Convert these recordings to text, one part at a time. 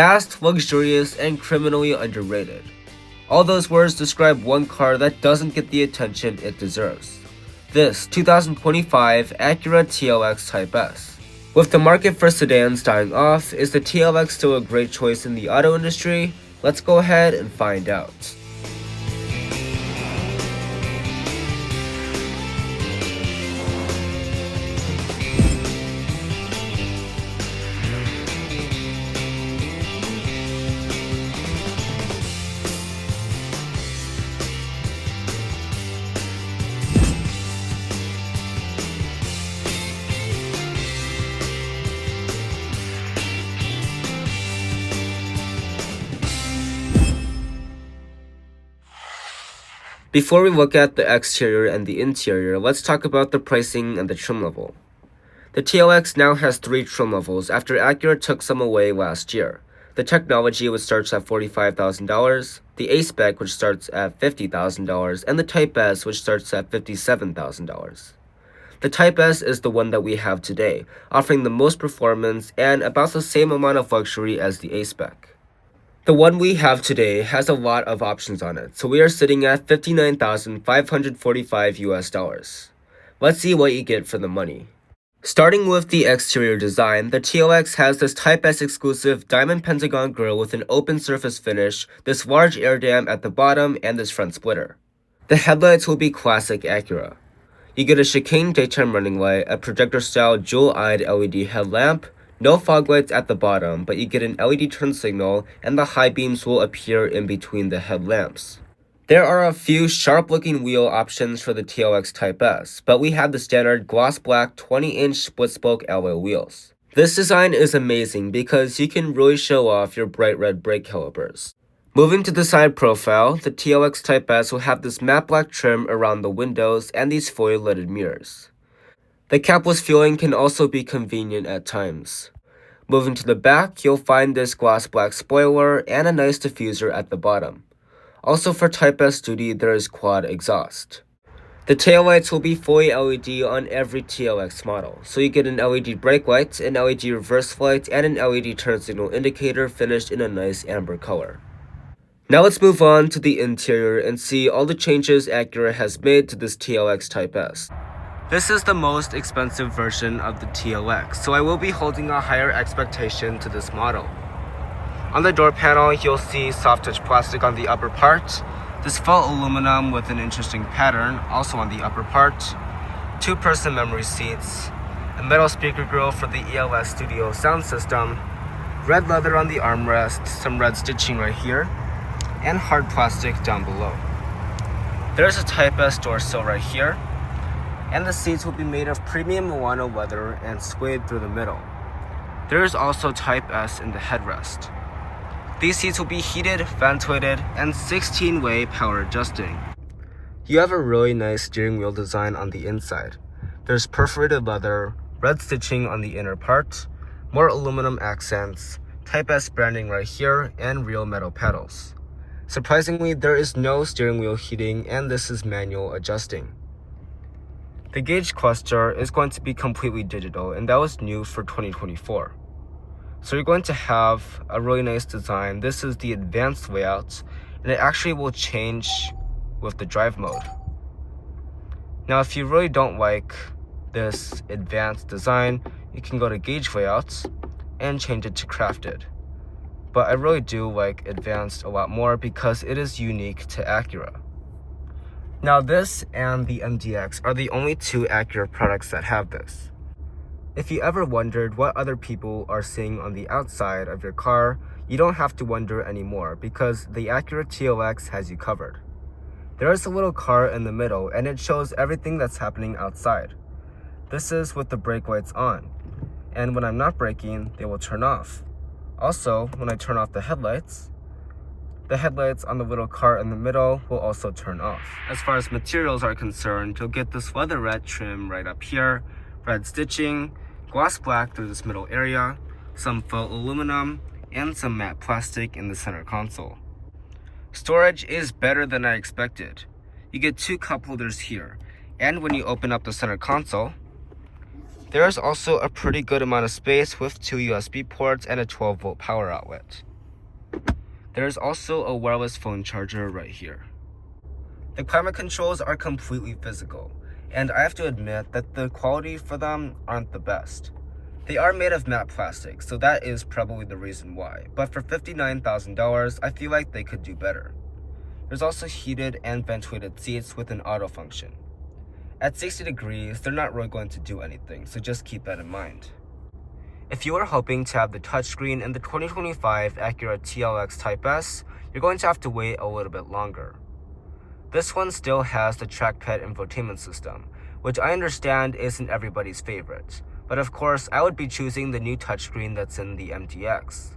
Fast, luxurious, and criminally underrated. All those words describe one car that doesn't get the attention it deserves. This 2025 Acura TLX Type S. With the market for sedans dying off, is the TLX still a great choice in the auto industry? Let's go ahead and find out. Before we look at the exterior and the interior, let's talk about the pricing and the trim level. The TLX now has 3 trim levels after Acura took some away last year. The Technology, which starts at $45,000, the A-Spec, which starts at $50,000, and the Type S, which starts at $57,000. The Type S is the one that we have today, offering the most performance and about the same amount of luxury as the A-Spec. The one we have today has a lot of options on it, so we are sitting at $59,545 US. Let's see what you get for the money. Starting with the exterior design, the TLX has this Type S exclusive diamond pentagon grille with an open surface finish, this large air dam at the bottom, and this front splitter. The headlights will be classic Acura. You get a chicane daytime running light, a projector-style jewel-eyed LED headlamp, no fog lights at the bottom, but you get an LED turn signal, and the high beams will appear in between the headlamps. There are a few sharp-looking wheel options for the TLX Type S, but we have the standard gloss black 20-inch split-spoke alloy wheels. This design is amazing because you can really show off your bright red brake calipers. Moving to the side profile, the TLX Type S will have this matte black trim around the windows and these foil-lidded mirrors. The capless fueling can also be convenient at times. Moving to the back, you'll find this gloss black spoiler and a nice diffuser at the bottom. Also for Type S duty, there is quad exhaust. The taillights will be fully LED on every TLX model, so you get an LED brake light, an LED reverse light, and an LED turn signal indicator finished in a nice amber color. Now let's move on to the interior and see all the changes Acura has made to this TLX Type S. This is the most expensive version of the TLX, so I will be holding a higher expectation to this model. On the door panel, you'll see soft touch plastic on the upper part, this faux aluminum with an interesting pattern also on the upper part, 2-person memory seats, a metal speaker grill for the ELS Studio sound system, red leather on the armrest, some red stitching right here, and hard plastic down below. There's a Type S door sill right here, and the seats will be made of premium Milano leather and suede through the middle. There is also Type S in the headrest. These seats will be heated, ventilated, and 16-way power adjusting. You have a really nice steering wheel design on the inside. There's perforated leather, red stitching on the inner part, more aluminum accents, Type S branding right here, and real metal pedals. Surprisingly, there is no steering wheel heating, and this is manual adjusting. The gauge cluster is going to be completely digital, and that was new for 2024. So you're going to have a really nice design. This is the advanced layout, and it actually will change with the drive mode. Now, if you really don't like this advanced design, you can go to gauge layouts and change it to crafted. But I really do like advanced a lot more because it is unique to Acura. Now this and the MDX are the only 2 Acura products that have this. If you ever wondered what other people are seeing on the outside of your car, you don't have to wonder anymore because the Acura TLX has you covered. There is a little car in the middle and it shows everything that's happening outside. This is with the brake lights on, and when I'm not braking, they will turn off. Also, when I turn off the headlights on the little car in the middle will also turn off. As far as materials are concerned, you'll get this leatherette trim right up here, red stitching, gloss black through this middle area, some faux aluminum, and some matte plastic in the center console. Storage is better than I expected. You get 2 cup holders here, and when you open up the center console, there is also a pretty good amount of space with 2 USB ports and a 12-volt power outlet. There is also a wireless phone charger right here. The climate controls are completely physical, and I have to admit that the quality for them aren't the best. They are made of matte plastic, so that is probably the reason why, but for $59,000, I feel like they could do better. There's also heated and ventilated seats with an auto function. At 60 degrees, they're not really going to do anything, so just keep that in mind. If you are hoping to have the touchscreen in the 2025 Acura TLX Type S, you're going to have to wait a little bit longer. This one still has the trackpad infotainment system, which I understand isn't everybody's favorite, but of course I would be choosing the new touchscreen that's in the MTX.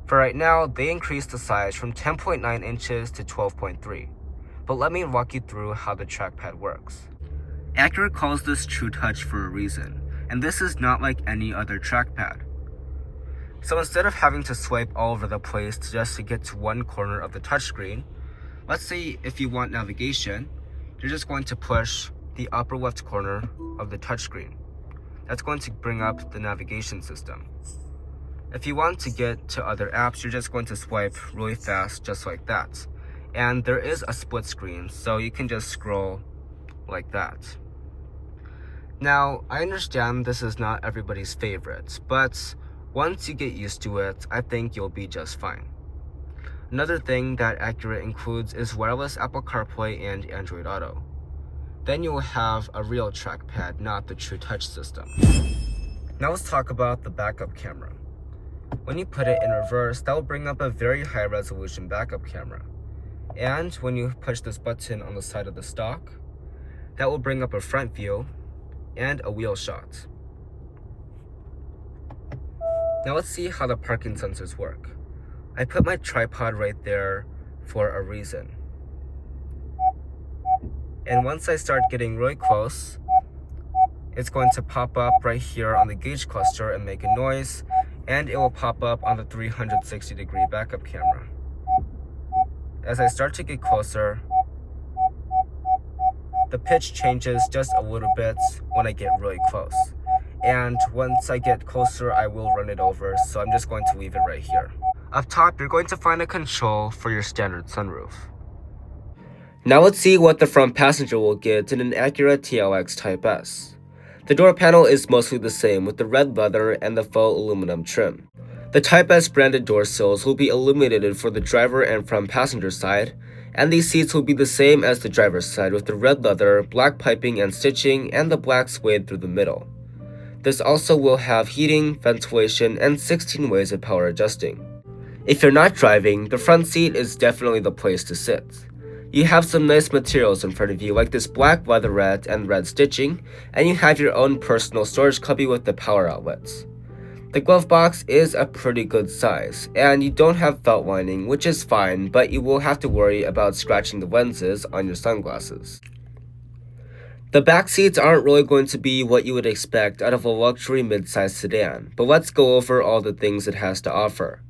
For right now, they increased the size from 10.9 inches to 12.3, but let me walk you through how the trackpad works. Acura calls this True Touch for a reason, and this is not like any other trackpad. So instead of having to swipe all over the place just to get to one corner of the touchscreen, let's say if you want navigation, you're just going to push the upper left corner of the touchscreen. That's going to bring up the navigation system. If you want to get to other apps, you're just going to swipe really fast just like that. And there is a split screen, so you can just scroll like that. Now, I understand this is not everybody's favorite, but once you get used to it, I think you'll be just fine. Another thing that Acura includes is wireless Apple CarPlay and Android Auto. Then you will have a real trackpad, not the True Touch system. Now let's talk about the backup camera. When you put it in reverse, that will bring up a very high resolution backup camera. And when you push this button on the side of the stock, that will bring up a front view and a wheel shot. Now let's see how the parking sensors work. I put my tripod right there for a reason. And once I start getting really close, it's going to pop up right here on the gauge cluster and make a noise, and it will pop up on the 360-degree backup camera. As I start to get closer, the pitch changes just a little bit when I get really close. And once I get closer, I will run it over, so I'm just going to leave it right here. Up top, you're going to find a control for your standard sunroof. Now let's see what the front passenger will get in an Acura TLX Type S. The door panel is mostly the same with the red leather and the faux aluminum trim. The Type S branded door sills will be illuminated for the driver and front passenger side, and these seats will be the same as the driver's side with the red leather, black piping and stitching, and the black suede through the middle. This also will have heating, ventilation, and 16 ways of power adjusting. If you're not driving, the front seat is definitely the place to sit. You have some nice materials in front of you like this black leatherette and red stitching, and you have your own personal storage cubby with the power outlets. The glove box is a pretty good size, and you don't have felt lining, which is fine, but you will have to worry about scratching the lenses on your sunglasses. The back seats aren't really going to be what you would expect out of a luxury midsize sedan, but let's go over all the things it has to offer.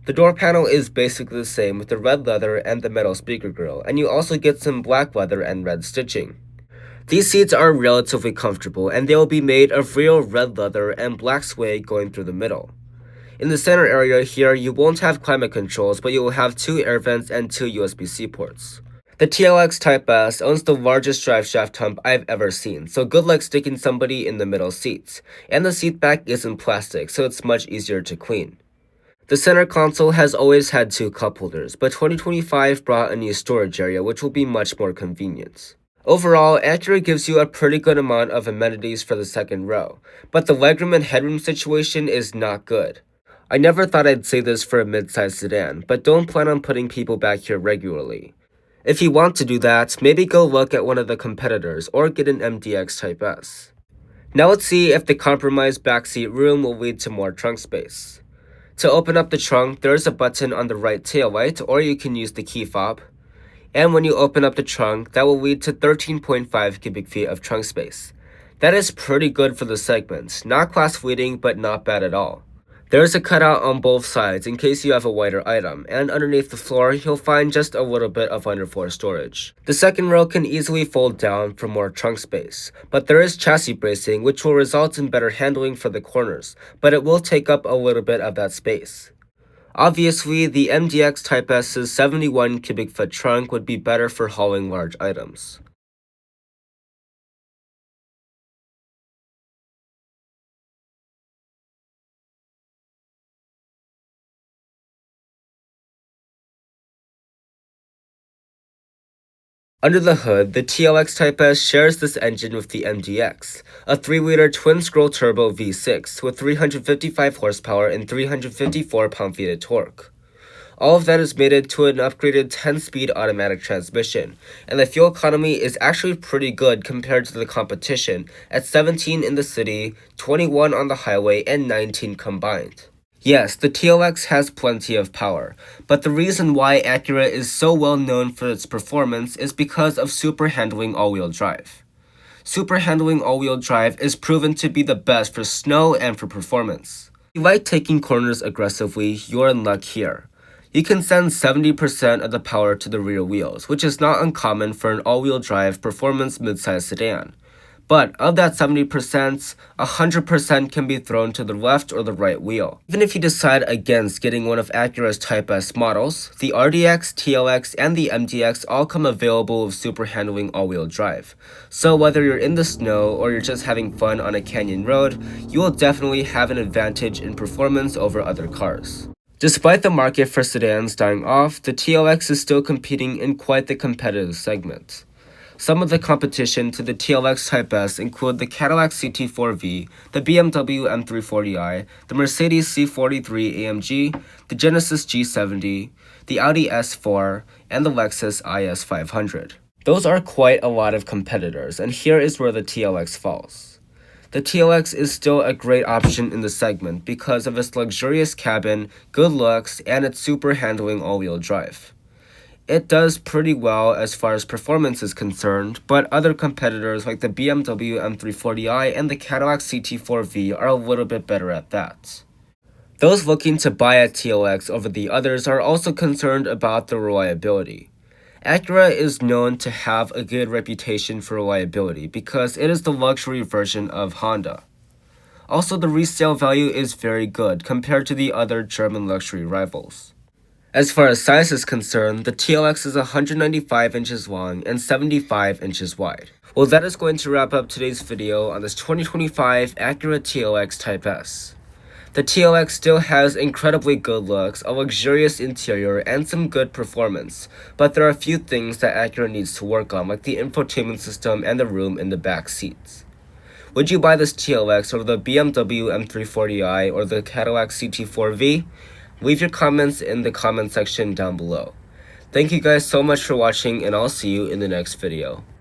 The door panel is basically the same with the red leather and the metal speaker grille, and you also get some black leather and red stitching. These seats are relatively comfortable, and they will be made of real red leather and black suede going through the middle. In the center area here, you won't have climate controls, but you will have 2 air vents and 2 USB-C ports. The TLX Type S owns the largest drive shaft hump I've ever seen, so good luck sticking somebody in the middle seats. And the seat back isn't plastic, so it's much easier to clean. The center console has always had 2 cup holders, but 2025 brought a new storage area which will be much more convenient. Overall, Acura gives you a pretty good amount of amenities for the second row, but the legroom and headroom situation is not good. I never thought I'd say this for a midsize sedan, but don't plan on putting people back here regularly. If you want to do that, maybe go look at one of the competitors or get an MDX Type S. Now let's see if the compromised backseat room will lead to more trunk space. To open up the trunk, there is a button on the right taillight, or you can use the key fob. And when you open up the trunk, that will lead to 13.5 cubic feet of trunk space. That is pretty good for the segment, not class-leading, but not bad at all. There is a cutout on both sides in case you have a wider item, and underneath the floor, you'll find just a little bit of underfloor storage. The second row can easily fold down for more trunk space, but there is chassis bracing which will result in better handling for the corners, but it will take up a little bit of that space. Obviously, the MDX Type S's 71 cubic foot trunk would be better for hauling large items. Under the hood, the TLX Type S shares this engine with the MDX, a 3-liter twin-scroll turbo V6 with 355 horsepower and 354 pound-feet of torque. All of that is mated to an upgraded 10-speed automatic transmission, and the fuel economy is actually pretty good compared to the competition at 17 in the city, 21 on the highway, and 19 combined. Yes, the TLX has plenty of power, but the reason why Acura is so well known for its performance is because of super handling all-wheel drive. Super handling all-wheel drive is proven to be the best for snow and for performance. If you like taking corners aggressively, you're in luck here. You can send 70% of the power to the rear wheels, which is not uncommon for an all-wheel drive performance midsize sedan. But of that 70%, 100% can be thrown to the left or the right wheel. Even if you decide against getting one of Acura's Type S models, the RDX, TLX, and the MDX all come available with super handling all-wheel drive. So whether you're in the snow or you're just having fun on a canyon road, you will definitely have an advantage in performance over other cars. Despite the market for sedans dying off, the TLX is still competing in quite the competitive segment. Some of the competition to the TLX Type S include the Cadillac CT4V, the BMW M340i, the Mercedes C43 AMG, the Genesis G70, the Audi S4, and the Lexus IS500. Those are quite a lot of competitors, and here is where the TLX falls. The TLX is still a great option in the segment because of its luxurious cabin, good looks, and its super handling all-wheel drive. It does pretty well as far as performance is concerned, but other competitors like the BMW M340i and the Cadillac CT4V are a little bit better at that. Those looking to buy a TLX over the others are also concerned about the reliability. Acura is known to have a good reputation for reliability because it is the luxury version of Honda. Also, the resale value is very good compared to the other German luxury rivals. As far as size is concerned, the TLX is 195 inches long and 75 inches wide. Well, that is going to wrap up today's video on this 2025 Acura TLX Type S. The TLX still has incredibly good looks, a luxurious interior, and some good performance, but there are a few things that Acura needs to work on, like the infotainment system and the room in the back seats. Would you buy this TLX over the BMW M340i or the Cadillac CT4V? Leave your comments in the comment section down below. Thank you guys so much for watching, and I'll see you in the next video.